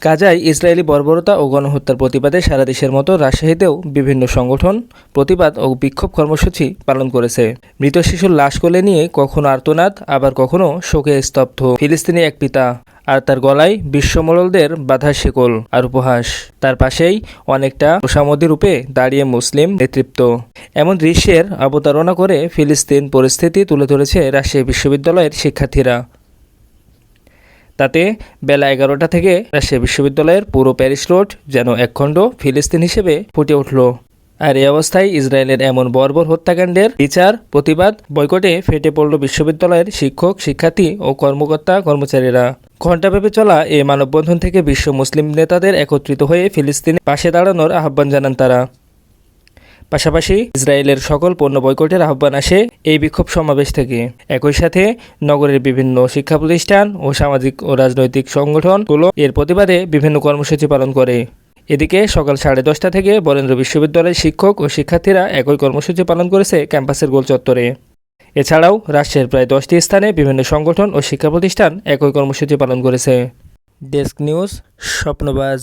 গাজায় ইসরায়েলি বর্বরতা ও গণহত্যার প্রতিবাদে সারা দেশের মতো রাজশাহীতেও বিভিন্ন সংগঠন প্রতিবাদ ও বিক্ষোভ কর্মসূচি পালন করেছে। মৃত শিশুর লাশ কোলে নিয়ে কখনো আর্তনাদ, আবার কখনো শোকে স্তব্ধ ফিলিস্তিনি এক পিতা, আর তার গলায় বিশ্বমোড়লদের বাধার শিকল আর উপহাস। তার পাশেই অনেকটা তোষামোদী রূপে দাঁড়িয়ে মুসলিম নেতৃত্ব। এমন দৃশ্যের অবতারণা করে ফিলিস্তিন পরিস্থিতি তুলে ধরেছে রাজশাহী বিশ্ববিদ্যালয়ের শিক্ষার্থীরা। তাতে বেলা 11টা থেকে রাজশাহী বিশ্ববিদ্যালয়ের পুরো প্যারিস রোড যেন একখণ্ড ফিলিস্তিন হিসেবে ফুটে উঠল। আর এই অবস্থায় ইসরায়েলের এমন বর্বর হত্যাকাণ্ডের বিচার, প্রতিবাদ, বয়কটে ফেটে পড়ল বিশ্ববিদ্যালয়ের শিক্ষক, শিক্ষার্থী ও কর্মচারীরা। ঘণ্টাব্যাপী চলা এই মানববন্ধন থেকে বিশ্ব মুসলিম নেতাদের একত্রিত হয়ে ফিলিস্তিনের পাশে দাঁড়ানোর আহ্বান জানান তারা। পাশাপাশি ইসরায়েলের সকল পণ্য বয়কটের আহ্বান আসে এই বিক্ষোভ সমাবেশ থেকে। একই সাথে নগরের বিভিন্ন শিক্ষা প্রতিষ্ঠান ও সামাজিক ও রাজনৈতিক সংগঠনগুলো এর প্রতিবাদে বিভিন্ন কর্মসূচি পালন করে। এদিকে সকাল 10:30 থেকে বরেন্দ্র বিশ্ববিদ্যালয়ের শিক্ষক ও শিক্ষার্থীরা একই কর্মসূচি পালন করেছে ক্যাম্পাসের গোল চত্বরে। এছাড়াও রাজশাহীর প্রায় 10টি স্থানে বিভিন্ন সংগঠন ও শিক্ষা প্রতিষ্ঠান একই কর্মসূচি পালন করেছে। Desk news, স্বপ্নবাজ।